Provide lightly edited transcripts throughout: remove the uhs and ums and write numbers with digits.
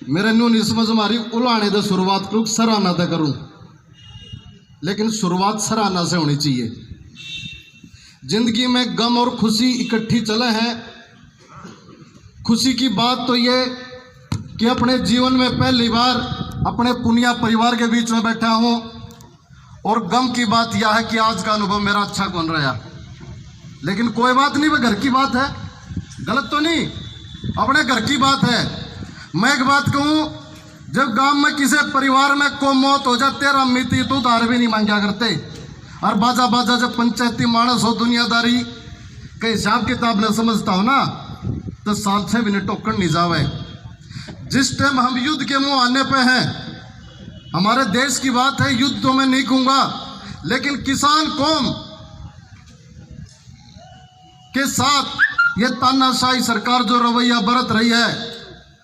मेरे न्यू नहीं समझ मारी उलाने दे शुरुआत करूँ सराहना तो करूँ, लेकिन शुरुआत सराहना से होनी चाहिए। जिंदगी में गम और खुशी इकट्ठी चले हैं। खुशी की बात तो ये कि अपने जीवन में पहली बार अपने पुनिया परिवार के बीच में बैठा हूँ, और गम की बात यह है कि आज का अनुभव मेरा अच्छा कौन रहा। लेकिन कोई बात नहीं, वह घर की बात है, गलत तो नहीं, अपने घर की बात है। मैं एक बात कहूँ, जब गांव में किसी परिवार में को मौत हो जाए, तेरा मिती तो उधार भी नहीं मांगा करते। और बाजा बाजा जब पंचायती मानस हो, दुनियादारी के हिसाब किताब न समझता हो ना, तो 7-6 मिनट टोकन नहीं जावे। जिस टाइम हम युद्ध के मुंह आने पे हैं, हमारे देश की बात है, युद्ध तो मैं नहीं कहूंगा, लेकिन किसान कौम के साथ ये तानाशाही सरकार जो रवैया बरत रही है,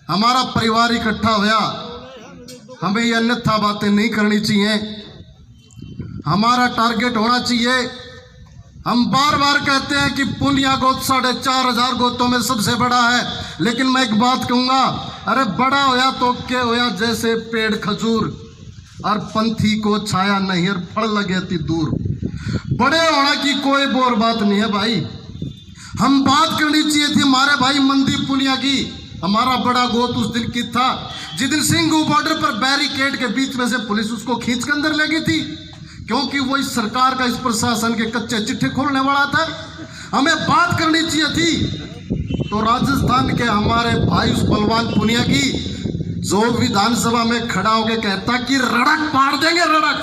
हमारा परिवार इकट्ठा होया, हमें ये अन्यथा बातें नहीं करनी चाहिए। हमारा टारगेट होना चाहिए। हम बार बार कहते हैं कि पुनिया गोद 4,500 गोतों में सबसे बड़ा है, लेकिन मैं एक बात कहूंगा, अरे बड़ा होया तो क्या होया, जैसे पेड़ खजूर और पंथी को छाया नहीं और फल लगे थी दूर। बड़े होने की कोई बोर बात नहीं है भाई। हम बात करनी चाहिए थी हमारे भाई मनदीप पुनिया की। हमारा बड़ा गोत उस दिन की था जिस दिन सिंघू बॉर्डर पर बैरिकेड के बीच में से पुलिस उसको खींच कर अंदर ले गई थी, क्योंकि वो इस सरकार का, इस प्रशासन के कच्चे चिट्ठे खोलने वाला था। हमें बात करनी चाहिए थी। तो राजस्थान के हमारे भाई उस बलवान पुनिया की, जो विधानसभा में खड़ा होकर कहता कि रड़क पाड़ देंगे, रड़क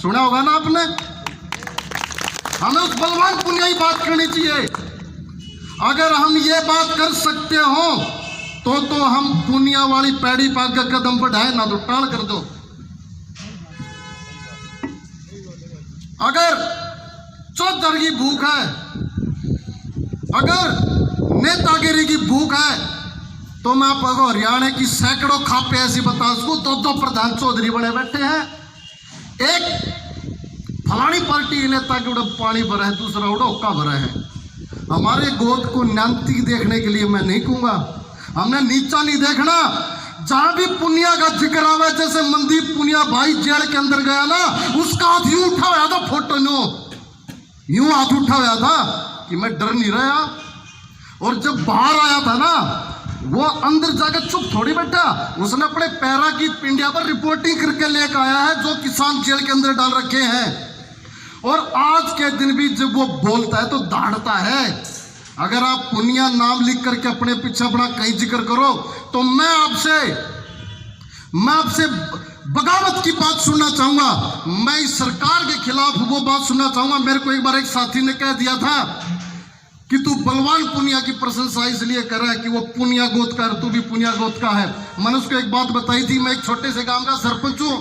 सुना होगा ना आपने। हमें उस बलवान पुनिया की बात करनी चाहिए। अगर हम ये बात कर सकते हो तो हम पुनिया वाली पैड़ी पाक का कदम बढ़ाए, ना तो टाल कर दो। अगर चौधरी की भूख है, अगर नेतागिरी की भूख है, तो मैं आपको हरियाणा की सैकड़ों खापे ऐसी बता उसको 2 प्रधान चौधरी बने बैठे हैं। एक फलानी पार्टी नेता के उड़े पानी भरा है, दूसरा उड़े हुक्का भरा है। हमारे गोद को न्यांती देखने के लिए मैं नहीं कहूंगा, हमने नीचा नहीं देखना। जहां भी पुनिया का जिक्र आवे, जैसे मनदीप पुनिया भाई जेल के अंदर गया ना, उसका हाथ यूं उठा हुआ था, फोटो यूं हाथ उठा हुआ था कि मैं डर नहीं रहा। और जब बाहर आया था ना, वो अंदर जाकर चुप थोड़ी बैठा, उसने अपने पैरा की पिंडिया पर रिपोर्टिंग करके लेकर आया है, जो किसान जेल के अंदर डाल रखे हैं। और आज के दिन भी जब वो बोलता है तो दाढ़ता है। अगर आप पुनिया नाम लिख करके अपने पीछे अपना कहीं जिक्र करो, तो मैं आपसे बगावत की बात सुनना चाहूंगा। मैं इस सरकार के खिलाफ वो बात सुनना चाहूंगा। मेरे को एक बार एक साथी ने कह दिया था कि तू बलवान पुनिया की प्रशंसा इसलिए कर रहा है कि वो पुनिया गोद का है, तू भी पुनिया गोद का है। मैंने उसको एक बात बताई थी। मैं एक छोटे से गांव का सरपंच हूं।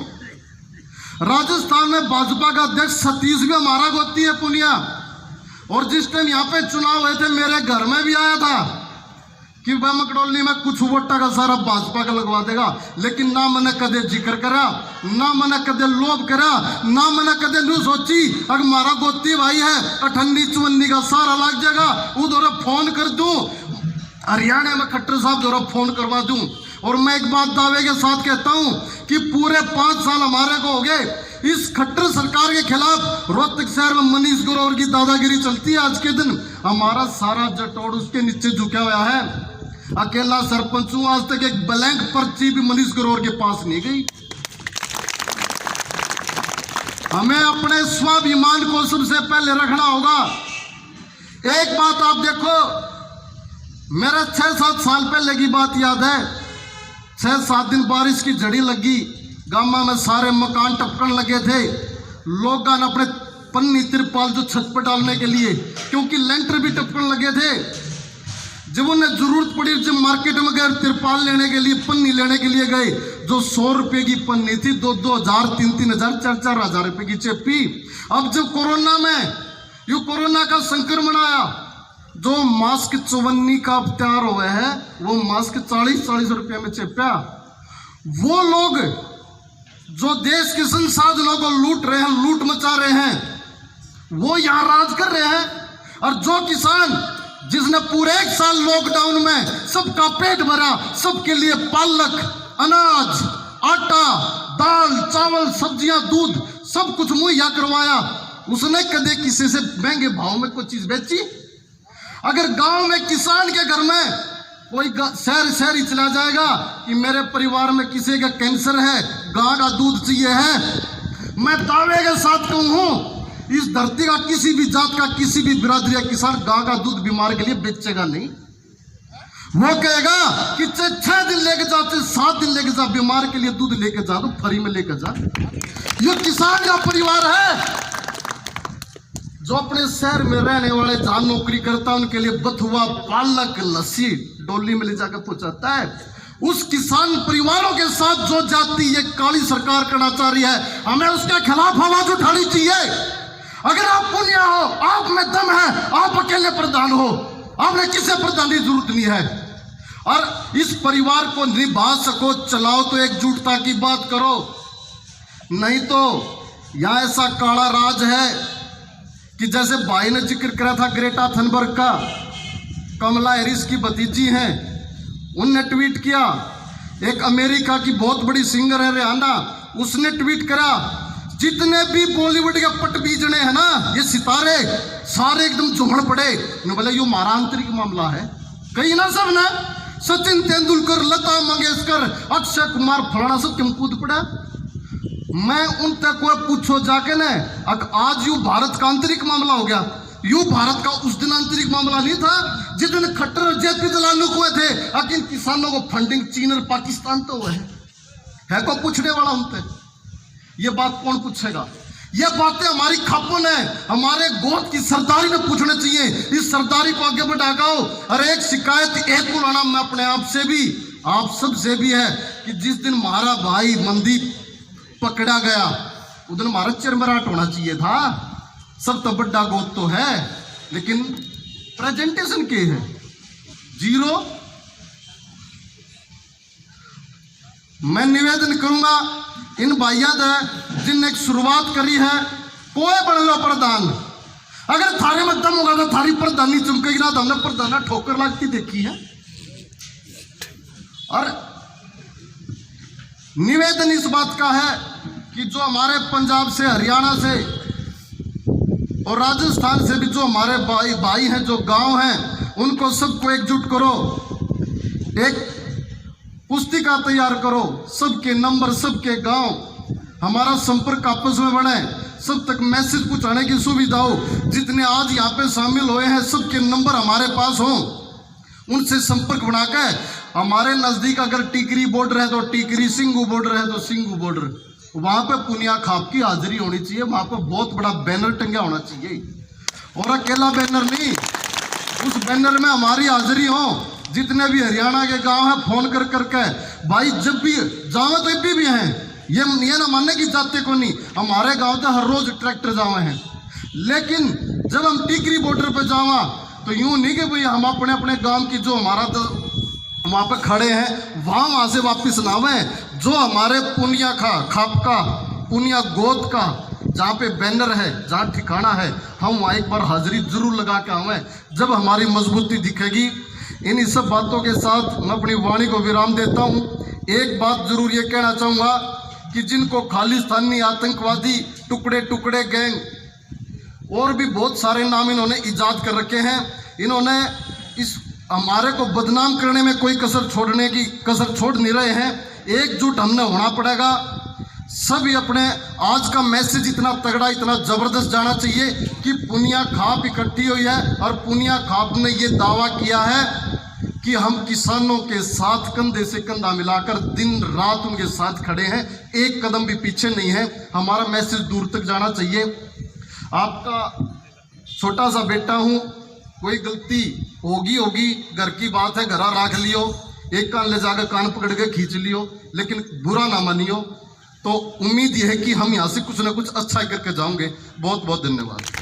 राजस्थान में भाजपा का अध्यक्ष सतीश भी हमारा गोती है पुनिया। और जिस टाइम यहाँ पे चुनाव हुए थे, मेरे घर में भी आया था कि वह मकडोली में कुछ वोटा का सारा भाजपा का लगवा देगा। लेकिन ना मैंने कदे जिक्र करा, ना मैंने कदे लोभ करा, ना मैंने कदे न्यू सोची अगर हमारा गोती भाई है 58-54 का सारा लग जाएगा, उधर फोन कर दूं, हरियाणा में खट्टर साहब द्वारा फोन करवा दूं। और मैं एक बात दावे के साथ कहता हूं कि पूरे 5 साल हमारे को हो गए इस खट्टर सरकार के खिलाफ रोहतक शहर में मनीष ग्रोवर की दादागिरी चलती है। आज के दिन हमारा सारा जटोड़ उसके नीचे झुका हुआ है। अकेला सरपंच हूं, आज तक एक ब्लैंक पर्ची भी मनीष ग्रोवर के पास नहीं गई। हमें अपने स्वाभिमान को सबसे पहले रखना होगा। एक बात आप देखो, मेरे 6-7 साल पहले की बात याद है। 6-7 दिन बारिश की झड़ी लगी, गामा में सारे मकान टपकन लगे थे। लोग अपने पन्नी तिरपाल जो छत पर डालने के लिए, क्योंकि लेंटर भी टपकन लगे थे। जब उन्हें जरूरत पड़ी, जब मार्केट में गए तिरपाल लेने के लिए, पन्नी लेने के लिए गए, जो 100 रुपए की पन्नी थी 2-2 हजार, 3-3 हजार, 4-4 हजार रुपए की चेपी। अब जब कोरोना में ये कोरोना का संक्रमण आया, जो मास्क 54 का तैयार हुए हैं, वो मास्क 40-40 रुपये में चेपा। वो लोग जो देश के संसाधनों को लूट रहे हैं, लूट मचा रहे हैं, वो यहां राज कर रहे हैं। और जो किसान जिसने पूरे 1 साल लॉकडाउन में सबका पेट भरा, सबके लिए पालक अनाज, आटा, दाल, चावल, सब्जियां, दूध सब कुछ मुहैया करवाया। उसने कदे किसी से महंगे भाव में कोई चीज बेची? अगर गांव में किसान के घर में कोई शहर ही चला जाएगा कि मेरे परिवार में किसी का कैंसर है, गां का दूध चाहिए है, मैं दावे के साथ कहूं इस धरती का किसी भी जात का किसी भी बिरादरी का किसान गां का दूध बीमार के लिए बेचेगा नहीं। वो कहेगा कि 6 दिन लेके जा, 7 दिन लेके जा, बीमार के लिए दूध लेके जा, तो फ्री में लेके जा। ये किसान का परिवार है। जो अपने शहर में रहने वाले जहां नौकरी करता उनके लिए बथुआ, पालक, लस्सी डोली में ले जाकर पहुंचाता है। उस किसान परिवारों के साथ जो जाति ये काली सरकार करना चाह रही है, हमें उसके खिलाफ आवाज उठानी चाहिए। अगर आप पुण्य हो, आप में दम है, आप अकेले प्रधान हो, आपने किसी प्रधान की जरूरत नहीं है। और इस परिवार को निभा सको, चलाओ तो एकजुटता की बात करो, नहीं तो यहां ऐसा काला राज है कि जैसे भाई ने जिक्र करा था ग्रेटा थनबर्ग का, कमला हैरिस की भतीजी हैं, उनने ट्वीट किया। एक अमेरिका की बहुत बड़ी सिंगर है रिहाना, उसने ट्वीट करा, जितने भी बॉलीवुड के पट बीजने हैं ना, ये सितारे सारे एकदम झुमड़ पड़े। बोले ये हमारा आंतरिक मामला है। कहीं ना सब ना, सचिन तेंदुलकर, लता मंगेशकर, अक्षय कुमार, फलाना सब क्यों कूद पड़ा? मैं उन तक को पूछो जाके न, आज यू भारत का आंतरिक मामला हो गया। यू भारत का उस दिन आंतरिक मामला नहीं था जिस दिन खट्टर और जेपी दलालू हुए थे, अकिन किसानों को फंडिंग चीन और पाकिस्तान तो हुए है को पूछने वाला उनसे? ये बात कौन पूछेगा? ये बातें हमारी खापों ने, हमारे गोद की सरदारी ने पूछने चाहिए। इस सरदारी को आगे बढ़ाओ। और एक शिकायत एक बुलाना मैं अपने आप से भी, आप सब से भी है कि जिस दिन हमारा भाई मनदीप पकड़ा गया उस दिन हमारा चिरमराट होना चाहिए था। सब तो बड़ा गोद तो है, लेकिन प्रेजेंटेशन के है जीरो। मैं निवेदन करूंगा इन भाइयों ने जिनने एक शुरुआत करी है, कोई बन लो प्रधान, अगर थारे में दम होगा तो थारी प्रधानी चमकेगी ना, तो हमने प्रधाना ठोकर लगती देखी है। और निवेदन इस बात का है कि जो हमारे पंजाब से, हरियाणा से और राजस्थान से भी जो हमारे भाई हैं, जो गांव हैं, उनको सबको एकजुट करो, एक पुस्तिका तैयार करो, सबके नंबर, सबके गांव, हमारा संपर्क आपस में बढ़े, सब तक मैसेज पहुंचाने की सुविधा हो। जितने आज यहाँ पे शामिल हुए हैं सबके नंबर हमारे पास हो, उनसे संपर्क बनाकर हमारे नजदीक अगर टिकरी बॉर्डर है तो टिकरी, सिंगू बॉर्डर है तो सिंगू बॉर्डर, वहां पे पुनिया खाप की हाजिरी होनी चाहिए। वहां पे बहुत बड़ा बैनर टंगा होना चाहिए, और अकेला बैनर नहीं, उस बैनर में हमारी हाजिरी हो। जितने भी हरियाणा के गांव हैं फोन कर करके, भाई जब भी जावे तो इब्बी भी हैं, ये ना मानने की जाते को नहीं, हमारे गांव तो हर रोज ट्रैक्टर जावे हैं। लेकिन जब हम टिकरी बॉर्डर पे जावा तो यूं नहीं कि भाई हम अपने अपने गांव की जो हमारा वहां पे खड़े हैं वहां से वापिस ना आवे। जो हमारे पुनिया खाप का, पुनिया गोद का जहाँ पे बैनर है, जहाँ ठिकाना है, हम वहाँ एक बार हाजिरी जरूर लगा के आवे। जब हमारी मजबूती दिखेगी। इन सब बातों के साथ मैं अपनी वाणी को विराम देता हूँ। एक बात जरूर ये कहना चाहूँगा कि जिनको खालिस्तानी आतंकवादी, टुकड़े टुकड़े गैंग और भी बहुत सारे नाम इन्होंने ईजाद कर रखे हैं, इन्होंने इस हमारे को बदनाम करने में कोई कसर छोड़ नहीं रहे हैं। एकजुट हमने होना पड़ेगा। सभी अपने आज का मैसेज इतना तगड़ा, इतना जबरदस्त जाना चाहिए कि पुनिया खाप इकट्ठी हुई है और पुनिया खाप ने ये दावा किया है कि हम किसानों के साथ कंधे से कंधा मिलाकर दिन रात उनके साथ खड़े हैं, एक कदम भी पीछे नहीं है। हमारा मैसेज दूर तक जाना चाहिए। आपका छोटा सा बेटा हूँ, कोई गलती होगी, घर की बात है, घरा राख लियो, एक कान ले जाकर कान पकड़ के खींच लियो, लेकिन बुरा ना मानियो। तो उम्मीद यह है कि हम यहाँ से कुछ ना कुछ अच्छा करके जाओगे। बहुत बहुत धन्यवाद।